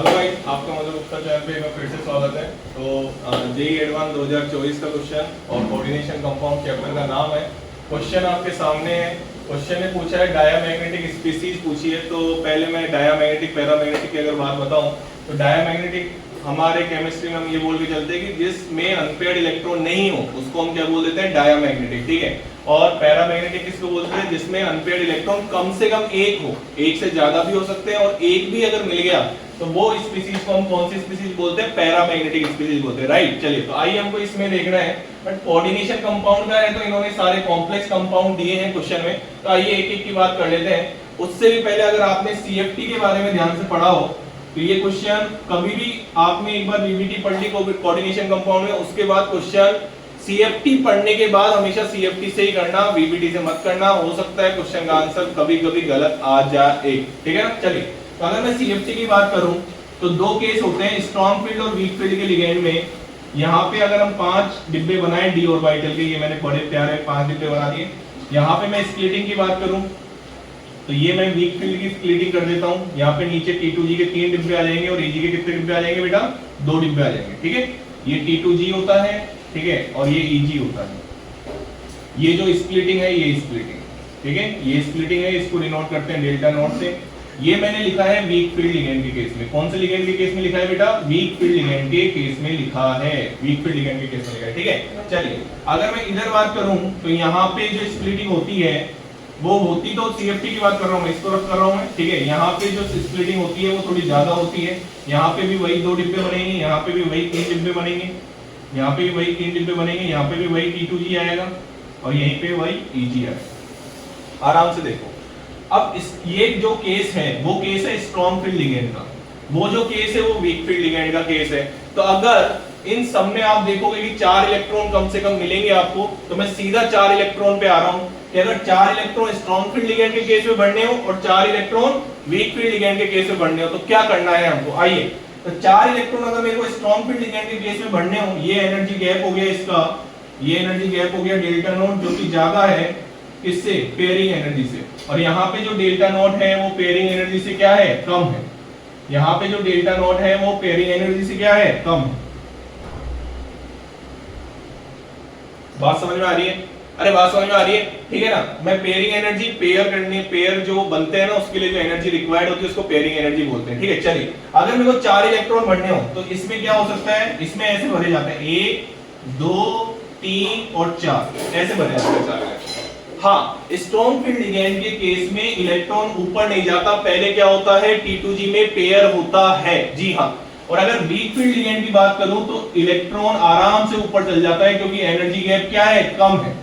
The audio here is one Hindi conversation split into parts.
हेलो गाइस, आपका मतलब गुप्ता चैनल पे एक बार फिर से स्वागत है। तो जेईई एडवांस 2024 का क्वेश्चन और कोऑर्डिनेशन कंपाउंड चैप्टर का नाम है। क्वेश्चन आपके सामने है। क्वेश्चन ने पूछा है डायामैग्नेटिक स्पीसीज पूछी है। तो पहले मैं डायामैग्नेटिक पैरामैग्नेटिक की अगर बात बताऊं तो डायामैग्नेटिक हमारे केमिस्ट्री में हम ये बोल के चलते हैं कि जिसमें अनपेयर्ड इलेक्ट्रॉन नहीं हो उसको हम क्या बोल देते हैं, डायामैग्नेटिक। ठीक है। और पैरामैग्नेटिक किसको बोलते हैं, जिसमें अनपेयर्ड इलेक्ट्रॉन कम से कम एक हो, एक से ज्यादा भी हो सकते हैं और एक भी अगर मिल गया तो वो स्पीसीज को हम कौन सी स्पीसीज बोलते हैं, पैरामैग्नेटिक स्पीसीज बोलते हैं। राइट। चलिए, तो आइए हमको इसमें देखना है। बट कोऑर्डिनेशन कंपाउंड का है तो इन्होंने सारे कॉम्प्लेक्स कंपाउंड दिए हैं क्वेश्चन में, तो आइए एक एक की बात कर लेते हैं। उससे भी पहले अगर आपने सीएफटी के बारे में ध्यान से पढ़ा हो तो ये क्वेश्चन कभी भी आपने एक बार वीबीटी पढ़ ली कोऑर्डिनेशन कंपाउंड में, उसके बाद क्वेश्चन सीएफटी पढ़ने के बाद हमेशा सीएफटी से ही करना, वीबीटी से मत करना। हो सकता है क्वेश्चन का आंसर कभी कभी गलत आ जाए। ठीक है ना। चलिए, तो अगर मैं सीएफटी की बात करूं तो दो केस होते हैं, स्ट्रॉन्ग फील्ड और वीक फील्ड के लिगेंड में। यहाँ पे अगर हम 5 डिब्बे बनाए डी ऑर्बिटल के, ये मैंने बड़े प्यारे 5 डिब्बे बना दिए। यहाँ पे मैं स्प्लिटिंग की बात करूं तो ये मैं वीक फील्ड की स्प्लिटिंग कर देता हूँ। यहाँ पे नीचे T2G के 3 डिब्बे आ जाएंगे और Eg के कितने डिब्बे आ जाएंगे बेटा, 2 डिब्बे आ जाएंगे। ठीक है। ये T2G होता है, ठीक है, और ये Eg होता है। ये जो स्प्लिटिंग है ये स्प्लिटिंग, ठीक है, ये स्प्लिटिंग है, इसको डिनोट करते हैं डेल्टा नोट से। ये मैंने लिखा है वीक फील्ड लिगेंड के केस में। कौन से लिगेंड के केस में लिखा है बेटा, वीक फील्ड लिगेंड के केस में लिखा है, वीक फील्ड लिगेंड के केस में लिखा है। ठीक है। चलिए, अगर मैं इधर बात करूं तो यहाँ पे जो स्प्लिटिंग होती है वो होती, तो सीएफटी की बात कर रहा हूं मैं, इस तरफ कर रहा हूं मैं। ठीक है। यहाँ पे जो स्प्लिटिंग होती है वो थोड़ी ज्यादा होती है। यहाँ पे भी वही 2 डिब्बे बनेंगे, यहाँ पे भी वही 3 डिब्बे बनेंगे, यहाँ पे भी वही 3 डिब्बे बनेंगे, यहाँ पे भी वही T2G आएगा और यहीं पे वही Eg आएगा। आराम से देखो। अब ये जो केस है वो केस है स्ट्रॉन्ग फील्ड लिगेंड का, वो जो केस है वो वीक फील्ड लिगेंड का केस है। तो अगर इन सब में आप देखोगे कि 4 इलेक्ट्रॉन कम से कम मिलेंगे आपको, तो मैं सीधा 4 इलेक्ट्रॉन पे आ रहा हूं कि अगर 4 इलेक्ट्रॉन स्ट्रॉन्ग फील्ड लिगेंड के केस में बढ़ने हो और 4 इलेक्ट्रॉन वीक फील्ड लिगेंड के केस में बढ़ने हो तो क्या करना है हमको। आइए, तो 4 इलेक्ट्रॉन अगर मेरे को स्ट्रॉन्ग फील्ड लिगेंड के केस में बढ़ने हो, ये एनर्जी गैप हो गया इसका, ये एनर्जी गैप हो गया डेल्टा नोट, जो कि ज्यादा है किससे, पेयरिंग एनर्जी से। और यहाँ पे जो डेल्टा नोट है वो पेयरिंग एनर्जी से क्या है, कम है। यहाँ पे जो डेल्टा नोट है वो पेयरिंग एनर्जी से क्या है, कम है। बात समझ में आ रही है? अरे बात समझ में आ रही है? ठीक है ना। मैं पेयरिंग एनर्जी, पेयर करने, पेयर जो बनते हैं ना उसके लिए जो एनर्जी रिक्वायर्ड होती है उसको पेयरिंग एनर्जी बोलते हैं। ठीक है। चलिए, अगर मेरे को 4 इलेक्ट्रॉन भरने हो तो इसमें क्या हो सकता है, इसमें ऐसे भरे जाते हैं 1 2 3 और 4, ऐसे भरे जाते हैं 4 इलेक्ट्रॉन। हाँ, स्ट्रॉन्ग फील्ड लिगेंड के केस में इलेक्ट्रॉन ऊपर नहीं जाता, पहले क्या होता है, T2G में पेयर होता है। जी हाँ। और अगर वीक फील्ड लिगेंड की बात करूं तो इलेक्ट्रॉन आराम से ऊपर चल जाता है क्योंकि एनर्जी गैप क्या है, कम है।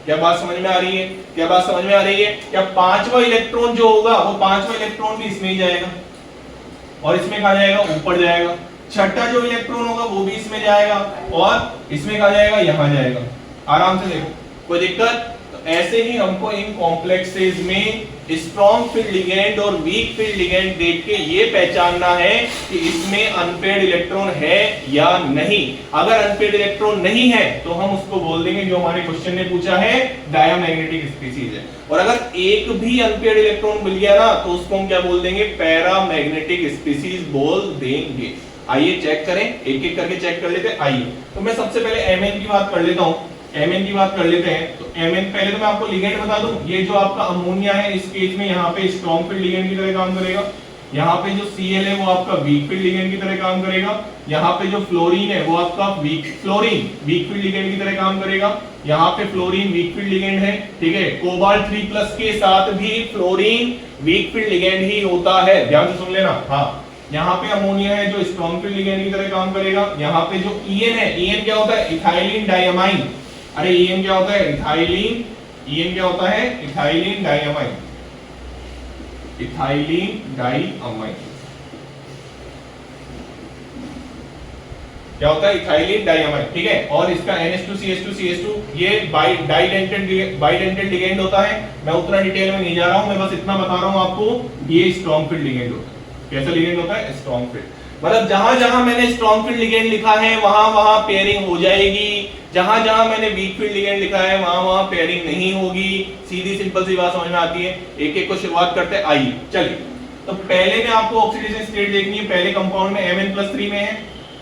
क्या बात समझ में आ रही है? क्या बात समझ में आ रही है? क्या 5वां इलेक्ट्रॉन जो होगा वो 5वां इलेक्ट्रॉन भी इसमें ही जाएगा और इसमें कहा जाएगा, ऊपर जाएगा। छठा जो इलेक्ट्रॉन होगा वो भी इसमें जाएगा और इसमें कहा जाएगा, यहां जाएगा। आराम से देखो, कोई दिक्कत? ऐसे ही हमको इन कॉम्प्लेक्सेस में स्ट्रॉन्ग फील्ड लिगेंड और वीक फील्ड लिगेंड देख के ये पहचानना है कि इसमें अनपेयर्ड इलेक्ट्रॉन है या नहीं। अगर अनपेयर्ड इलेक्ट्रॉन नहीं है तो हम उसको बोल देंगे, जो हमारे क्वेश्चन ने पूछा है, डायामैग्नेटिक स्पीसीज है। और अगर एक भी अनपेयर्ड इलेक्ट्रॉन मिल गया ना तो उसको हम क्या बोल देंगे, पैरामैग्नेटिक स्पीसीज बोल देंगे। आइए चेक करें, एक एक करके चेक कर लेते हैं। आइए, तो मैं सबसे पहले Mn की बात कर लेता हूं, Mn की बात कर लेते हैं। तो Mn, पहले तो मैं आपको लिगेंड बता दूं, ये जो आपका अमोनिया है इस केस में यहाँ पे स्ट्रॉन्ग फील्ड लिगेंड की तरह काम करेगा। यहाँ पे जो Cl है वो आपका वीक फील्ड लिगेंड की तरह काम करेगा। यहाँ पे जो फ्लोरीन है वो आपका वीक फील्ड लिगेंड की तरह काम करेगा। यहाँ पे फ्लोरीन वीक फील्ड लिगेंड है। ठीक है। कोबाल्ट 3+ के साथ भी फ्लोरीन वीक फील्ड लिगेंड ही होता है, ध्यान से सुन लेना। हाँ, यहाँ पे अमोनिया है जो स्ट्रॉन्ग फील्ड लिगेंड की तरह काम करेगा। यहाँ पे जो En है, En क्या होता है, इथाइलिन डायमाइन। अरे En क्या होता है, इथाइलिन। En क्या होता है, इथाइलिन डायमाइन, इथाइलिन डायमाइन। क्या होता है, इथाइलिन डायमाइन। ठीक है। और इसका NH2CH2CH2 ये बाइडेंटेड लिगेंड होता है। मैं उतना डिटेल में नहीं जा रहा हूं, मैं बस इतना बता रहा हूं आपको, ये स्ट्रॉन्ग फील्ड लिगेंड होता है। कैसा लिगेंड होता है, स्ट्रॉन्ग फील्ड। मतलब जहां जहां मैंने स्ट्रॉन्ग फील्ड लिगेंड लिखा है वहां वहां पेयरिंग हो जाएगी, जहां जहां मैंने वीक फील्ड लिगेंड लिखा है वहां वहां पेयरिंग नहीं होगी। सीधी सिंपल सी बात समझ में आती है। एक एक को शुरुआत करते हैं। आइए, चलिए, तो पहले में आपको ऑक्सीडेशन स्टेट देखनी है, पहले कंपाउंड में Mn+3 में है,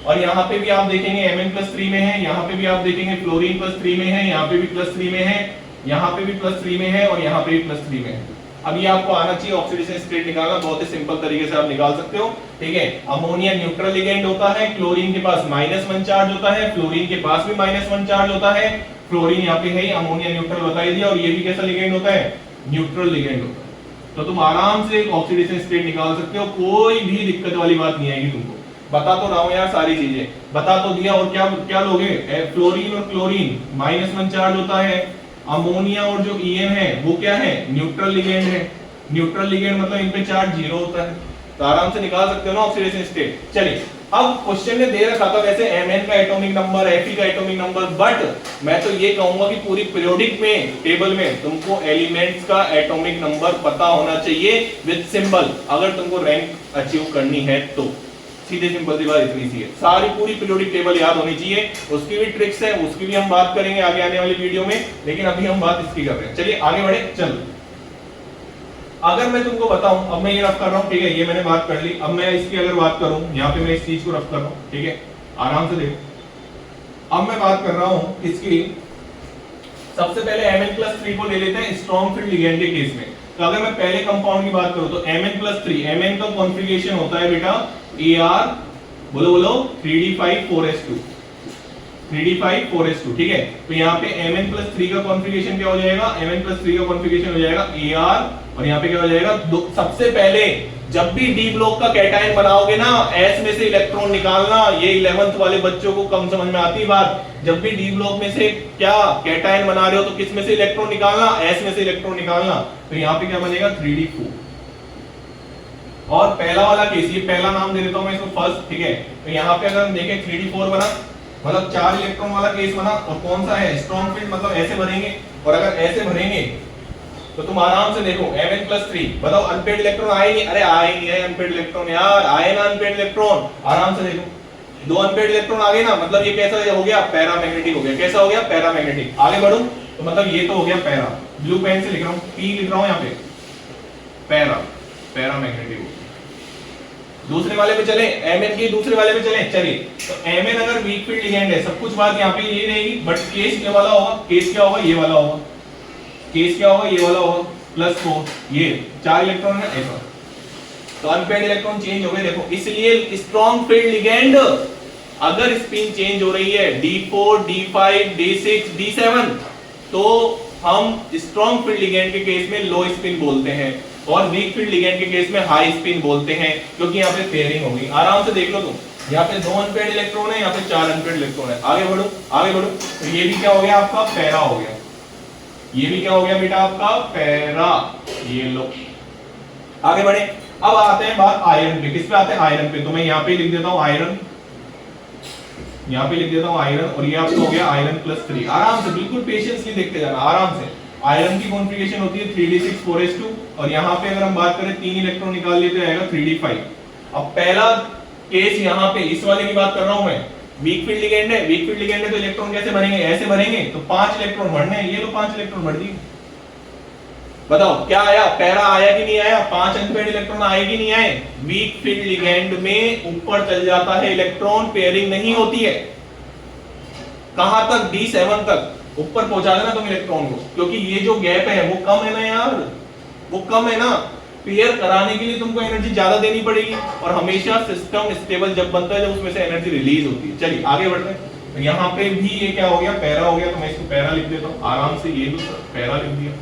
और यहाँ पे भी आप देखेंगे Mn+3 में है, यहाँ पे भी आप देखेंगे फ्लोरीन +3 में है, यहाँ पे भी +3 में है, यहाँ पे भी +3 में है, और यहाँ पे भी +3 में है। अब ये आपको आना चाहिए ऑक्सीडेशन स्टेट निकालना, बहुत ही सिंपल तरीके से आप निकाल सकते हो, ठीक है। अमोनिया न्यूट्रल लिगेंड होता है, क्लोरीन के पास -1 चार्ज होता है, फ्लोरीन के पास भी -1 चार्ज होता है, फ्लोरीन यहाँ पे है ही, अमोनिया न्यूट्रल बता ही दिया, और ये भी कैसा लिगेंड होता है, न्यूट्रल लिगेंड होता है। तो तुम आराम से ऑक्सीडेशन स्टेट निकाल सकते हो, कोई भी दिक्कत वाली बात नहीं आएगी तुमको। बता तो रहा हूं यार, सारी चीजें बता तो दिया। और क्या क्या लोगे, फ्लोरीन और क्लोरीन -1 चार्ज होता है, अमोनिया और जो En है वो क्या है, न्यूट्रल लिगेंड है। न्यूट्रल लिगेंड मतलब इन पे चार्ज 0 होता है, तो आराम से निकाल सकते हो ना ऑक्सीडेशन स्टेट। चलिए, अब क्वेश्चन ने दे रखा था वैसे Mn का एटॉमिक नंबर, Fe का एटॉमिक नंबर, बट मैं तो ये कहूंगा कि पूरी पीरियोडिक में टेबल में तुमको एलिमेंट्स का एटॉमिक नंबर पता होना चाहिए विद सिंबल, अगर तुमको रैंक अचीव करनी है तो। सीधे सिंपल सी बात इतनी सी है, सारी पूरी पीरियोडिक टेबल याद होनी चाहिए। उसकी भी ट्रिक्स है, उसकी भी हम बात करेंगे आगे आने वाली वीडियो में, लेकिन अभी हम बात इसकी कर रहे हैं। चलिए आगे बढ़े। चलो, अगर मैं तुमको बताऊं, अब मैं ये रफ कर रहा हूं, ठीक है, ये मैंने बात कर ली। अब मैं इसकी अगर बात करूं, यहाँ पे मैं इस चीज को रफ कर रहा हूं, ठीक है, आराम से देखो। अब मैं बात कर रहा हूं इसकी, सबसे पहले Mn+3 को ले लेते हैं स्ट्रॉन्ग फील्ड लिगेंड के केस में। तो अगर मैं पहले कंपाउंड की बात करूं तो Mn+3, Mn का कॉन्फ़िगरेशन होता है बेटा Ar, बोलो बोलो 3d5 4s2, ठीक है। तो यहाँ पे Mn+3 का कॉन्फ़िगरेशन क्या हो जाएगा, Mn+3 का कॉन्फ़िगरेशन हो जाएगा Ar, और यहाँ पे क्या हो जाएगा, सबसे पहले जब भी डी ब्लॉक का कैटायन बनाओगे ना, S में से इलेक्ट्रॉन निकालना। ये 11th वाले बच्चों को कम समझ में आती बात, जब भी डी ब्लॉक में से क्या कैटायन बना रहे हो तो किस में से इलेक्ट्रॉन निकालना, S में से इलेक्ट्रॉन निकालना। तो यहाँ पे क्या बनेगा 3d4, और पहला वाला केस, ये पहला नाम दे देता हूं मैं इसको फर्स्ट, ठीक है। तो यहाँ पे अगर हम देखें 3d4 बना, मतलब 4 इलेक्ट्रॉन वाला केस बना, और कौन सा है स्ट्रॉन्ग फील्ड, मतलब ऐसे भरेंगे। और अगर ऐसे भरेंगे तो तुम आराम से देखो Mn+3, बताओ अनपेड इलेक्ट्रॉन आए नहीं, अरे आए नहीं है अनपेड इलेक्ट्रॉन यार, आए ना अनपेड इलेक्ट्रॉन, आराम से देखो 2 अनपेड इलेक्ट्रॉन आ गए ना, मतलब ये कैसा हो गया, पैरामैग्नेटिक हो गया। कैसा हो गया, पैरामैग्नेटिक। आगे बढ़ूं तो मतलब ये तो हो गया पैरा, ब्लू पेन से लिख रहा हूं, P लिख रहा हूं यहाँ पे, पैरामैग्नेटिक। दूसरे वाले पे चले, Mn के दूसरे वाले पे चले। चलिए, तो Mn अगर वीक फील्ड लिगेंड है, सब कुछ बात यहाँ पे ये रहेगी, बट केस ये वाला होगा, केस क्या होगा, ये वाला होगा, केस क्या होगा, ये वाला होगा, +4, ये 4 इलेक्ट्रॉन है ऐसा, तो अनपेड इलेक्ट्रॉन चेंज हो गए। देखो, इसलिए स्ट्रॉन्ग फील्ड लिगेंड अगर स्पिन चेंज हो रही है D4, D5, D6, D7, तो हम स्ट्रॉन्ग फील्ड लिगेंड के केस में लो स्पिन बोलते हैं, और वीक फील्ड लिगेंड के केस में हाई स्पिन बोलते हैं, क्योंकि यहाँ पे पेयरिंग होगी। आराम से देख लो तुम, यहाँ पे 2 अनपेड इलेक्ट्रॉन है, यहाँ पे 4 अनपेड इलेक्ट्रॉन है। आगे बढ़ो, आगे बढ़ो, तो ये भी क्या हो गया आपका, पैरा हो गया। ये भी क्या हो गया बेटा आपका, पैरा। ये लो, आगे बढ़े। अब आते हैं बात आयरन पे, किस पे आते हैं, आयरन पे। तो मैं यहाँ पे लिख देता हूँ आयरन, यहाँ पे लिख देता हूँ आयरन, और ये आपका हो गया Iron+3। आराम से, बिल्कुल पेशेंसली देखते जाना, आराम से। आयरन की कॉन्फ़िगरेशन होती है 3d6 4s2, और यहाँ पे अगर हम बात करें 3 इलेक्ट्रॉन निकाल लेते आएगा 3d5। अब पहला केस यहाँ पे इस वाले की बात कर रहा हूं मैं, वीक फील्ड लिगेंड है, वीक फील्ड लिगेंड है तो इलेक्ट्रॉन कैसे भरेंगे, ऐसे भरेंगे, तो 5 इलेक्ट्रॉन भरने हैं, ये लो 5 इलेक्ट्रॉन भर दिए। बताओ क्या आया, पैरा आया कि नहीं आया, 5 अनपेड इलेक्ट्रॉन आए कि नहीं आए। वीक फील्ड लिगेंड में ऊपर चल जाता है इलेक्ट्रॉन, पेयरिंग नहीं होती है। कहां तक, D7 तक ऊपर पहुंचा देना तुम इलेक्ट्रॉन को, क्योंकि ये जो गैप है वो कम है ना यार, वो कम है ना। पेयर कराने के लिए तुमको एनर्जी ज्यादा देनी पड़ेगी, और हमेशा सिस्टम स्टेबल जब बनता है जब उसमें से एनर्जी रिलीज होती है। चलिए आगे बढ़ते हैं। तो यहाँ पे भी ये क्या हो गया, पैरा हो गया, तो मैं इसको पैरा लिख देता हूँ आराम से, ये भी पैरा लिख दिया।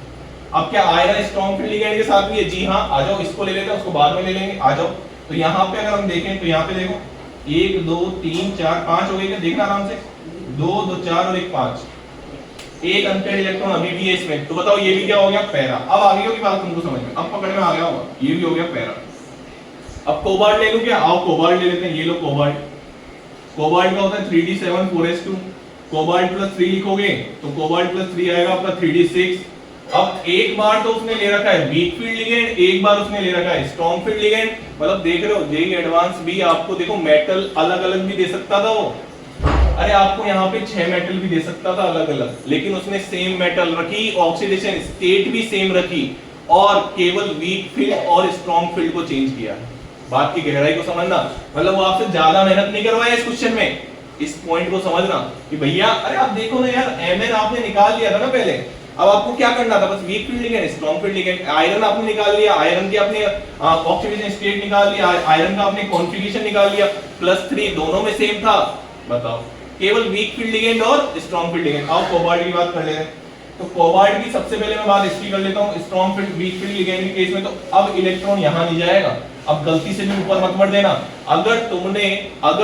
अब क्या आयरन स्ट्रॉन्ग फील्ड लिगेंड के साथ भी है, जी हाँ, आ जाओ, इसको ले लेते हैं, उसको बाद में ले लेंगे, आ जाओ। तो यहाँ पे अगर हम देखें तो यहाँ पे देखो 1 2 3 4 5 हो गए क्या, देखना आराम से, 2 2 4 और 1 5, एक अनपेड इलेक्ट्रॉन अभी भी है इसमें। तो बताओ ये भी क्या हो गया, पैरा। अब आगे होगी बात तुमको समझ में, अब पकड़ में आ गया होगा, ये भी हो गया पैरा। अब कोबाल्ट ले लूं क्या, आओ कोबाल्ट ले लेते हैं, ये लो कोबाल्ट। कोबाल्ट का होता है 3d7 4s2, कोबाल्ट+3 लिखोगे तो कोबाल्ट+3 आएगा आपका 3d6। अब एक बार तो उसने ले रखा है वीक फील्ड लिगेंड, एक बार उसने ले रखा है स्ट्रॉन्ग फील्ड लिगेंड। मतलब देख रहे हो, जेई एडवांस भी आपको देखो मेटल अलग अलग भी दे सकता था वो, अरे आपको यहाँ पे 6 मेटल भी दे सकता था अलग अलग, लेकिन उसने सेम मेटल रखी, ऑक्सीडेशन स्टेट भी सेम रखी, और केवल वीक फील्ड और स्ट्रॉन्ग फील्ड को चेंज किया है। बात की गहराई को समझना, मतलब वो आपसे ज्यादा मेहनत नहीं करवाया इस क्वेश्चन में। इस पॉइंट को समझना कि भैया अरे आप देखो ना यार, Mn आपने निकाल लिया था ना पहले, अब आपको क्या करना था, बस weak field ligand strong field ligand. Iron आपने निकाल लिया, आयरन की आपने ऑक्सीडेशन स्टेट निकाल लिया, आयरन का आपने कॉन्फ़िगरेशन निकाल लिया, +3 दोनों में सेम था। बताओ, केवल वीक फील्ड लिगेंड और स्ट्रॉन्ग फील्ड लिगेंड। आओ कोबाल्ट की बात कर लेते हैं। तो कोबाल्ट की सबसे पहले मैं बात इसकी कर लेता हूं, strong field weak field ligand के केस में तो अब इलेक्ट्रॉन यहां नहीं जाएगा। अब गलती से भी ऊपर मत बढ़ देना। अगर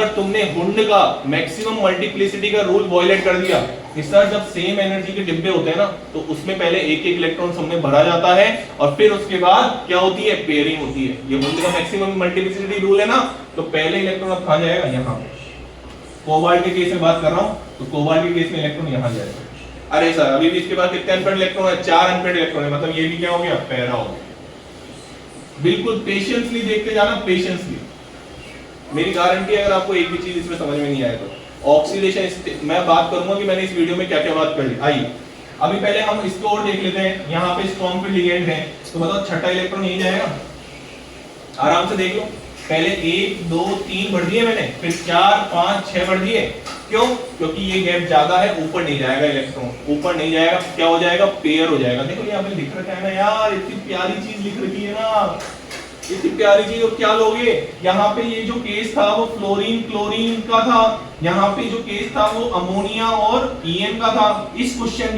तुमने हुंड का मैक्सिमम मल्टीप्लिसिटी का रूल वॉयलेट कर दिया कि सर जब सेम एनर्जी के डिब्बे होते हैं ना तो उसमें पहले एक एक इलेक्ट्रॉन सबने भरा जाता है और फिर उसके बाद क्या होती है, पेयरिंग होती है। ये हुंड का मैक्सिमम मल्टीप्लिसिटी रूल है ना, तो पहले इलेक्ट्रॉन अब कहां जाएगा, यहां। कोबाल्ट के केस में बात कर रहा हूं, तो कोबाल्ट के केस में इलेक्ट्रॉन यहां जाएगा। अरे सर अभी भी इसके बाद कितने अनपेड इलेक्ट्रॉन है, 4 अनपेड इलेक्ट्रॉन है, मतलब ये भी क्या हो गया, पैरा हो गया। बिल्कुल पेशेंसली देखते जाना, पेशेंसली। मेरी गारंटी है अगर आपको एक भी चीज इसमें समझ में नहीं आए तो ऑक्सीडेशन मैं बात करूंगा कि मैंने इस वीडियो में क्या क्या बात कर ली। आइए अभी पहले हम इसको और देख लेते हैं। यहाँ पे स्ट्रॉन्ग फील्ड लिगेंड है, तो बताओ छठा इलेक्ट्रॉन यहीं जाएगा, आराम से देख लो। पहले 1 2 3 बढ़ दिए मैंने, फिर 4 5 6 बढ़ दिए। क्यों? क्योंकि ये गैप ज्यादा है, ऊपर नहीं जाएगा इलेक्ट्रॉन, ऊपर नहीं जाएगा, क्या हो जाएगा, पेयर हो जाएगा। देखो यहाँ पे लिख रखा है ना यार, इतनी प्यारी चीज लिख रखी है ना, इतनी प्यारी चीज। और क्या लोगे, यहाँ पे ये जो केस था वो फ्लोरीन क्लोरीन का था, यहाँ पे जो केस था वो अमोनिया और EN का था। इस क्वेश्चन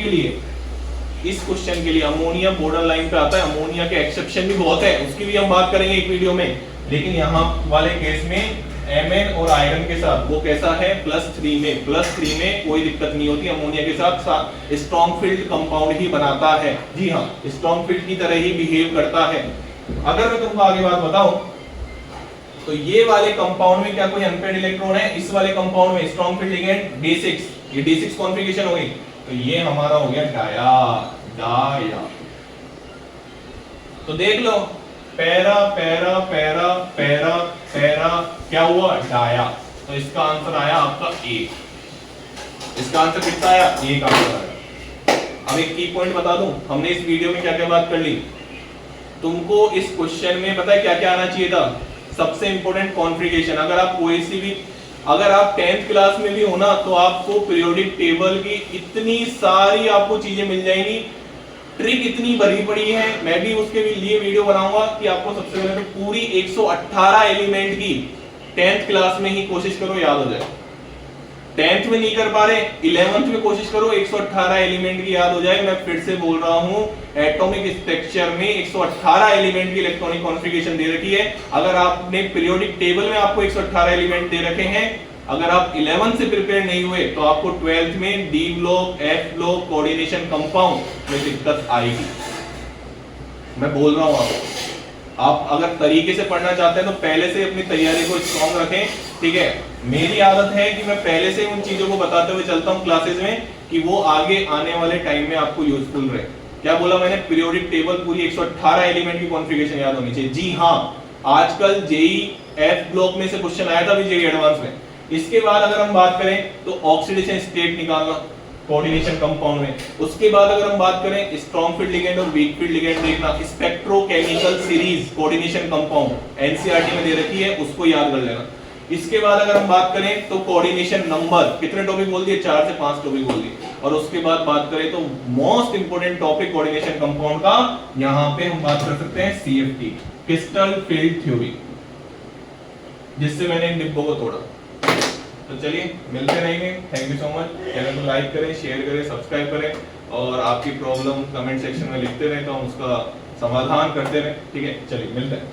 के लिए अमोनिया बॉर्डर लाइन पे आता है। अमोनिया के एक्सेप्शन भी बहुत है, उसकी भी हम बात करेंगे एक वीडियो में। लेकिन यहाँ वाले केस में Mn और आयरन के साथ वो कैसा है, +3 में। +3 में कोई दिक्कत नहीं होती, अमोनिया के साथ स्ट्रॉन्ग फील्ड कंपाउंड ही बनाता है। जी हाँ, स्ट्रॉन्ग फील्ड की तरह ही बिहेव करता है। अगर मैं तुमको आगे बात बताऊं तो ये वाले कंपाउंड में क्या कोई अनपेड इलेक्ट्रॉन है, इस वाले कंपाउंड में स्ट्रॉन्ग फील्ड लिगेंड D6, ये D6 कॉन्फ़िगरेशन हो गई, तो ये हमारा हो गया डाया। तो देख लो, para para para para para, क्या हुआ, डाया। तो इसका आंसर आया आपका A। इसका आंसर कितना आया, A का आंसर आया। अब एक की पॉइंट बता दूं, हमने इस वीडियो में क्या क्या बात कर ली। तुमको इस क्वेश्चन में पता है क्या क्या आना चाहिए था, सबसे इंपॉर्टेंट कॉन्फ़िगरेशन। अगर आप 10th क्लास में भी हो ना तो आपको पीरियोडिक टेबल की इतनी सारी आपको चीजें मिल जाएंगी, ट्रिक इतनी भरी पड़ी है। मैं भी उसके लिए वीडियो बनाऊंगा कि आपको सबसे पहले तो पूरी 118 एलिमेंट की 10th क्लास में ही कोशिश करो याद हो जाए। 10th में नहीं कर पा रहे, 11th में कोशिश करो 118 एलिमेंट की याद हो जाए। मैं फिर से बोल रहा हूं, एटॉमिक स्ट्रक्चर में 118 एलिमेंट की इलेक्ट्रॉनिक कॉन्फ़िगरेशन दे रखी है। अगर आपने पीरियोडिक टेबल में आपको 118 एलिमेंट दे रखे हैं, अगर आप 11th से प्रिपेयर नहीं हुए तो आपको 12th में D block F block coordination compound में दिक्कत आएगी। मैं बोल रहा हूं आपको, आप अगर तरीके से पढ़ना चाहते हैं तो पहले से अपनी तैयारी को स्ट्रॉन्ग रखें, ठीक है। मेरी आदत है कि मैं पहले से उन चीजों को बताते हुए चलता हूं क्लासेस में कि वो आगे आने वाले टाइम में आपको यूजफुल रहे। क्या बोला मैंने, पीरियोडिक टेबल पूरी 118 एलिमेंट की कॉन्फ़िगरेशन याद होनी चाहिए। जी हां, आजकल जेई F ब्लॉक में से क्वेश्चन आया था भी जेई एडवांस में। इसके बाद अगर हम बात करें तो ऑक्सीडेशन स्टेट निकालना कोऑर्डिनेशन कंपाउंड में। उसके बाद अगर हम बात करें स्ट्रॉन्ग फील्ड लिगेंड और वीक फील्ड लिगेंड देखना, spectrochemical series coordination compound NCERT में दे रखी है, उसको याद कर लेना। इसके बाद अगर हम बात करें तो कोऑर्डिनेशन नंबर, कितने टॉपिक बोल दिए, 4 से 5 टॉपिक बोल दिए। और उसके बाद बात करें तो most important topic coordination compound का, यहां पे हम बात कर सकते हैं CFT, क्रिस्टल फील्ड थ्योरी, जिससे मैंने इन डिब्बों को तोड़ा। तो चलिए मिलते रहेंगे, thank you so much. Channel को लाइक करें, शेयर करें, सब्सक्राइब करें और आपकी प्रॉब्लम कमेंट सेक्शन में लिखते रहें तो हम उसका समाधान करते रहें, ठीक है। चलिए मिलते हैं।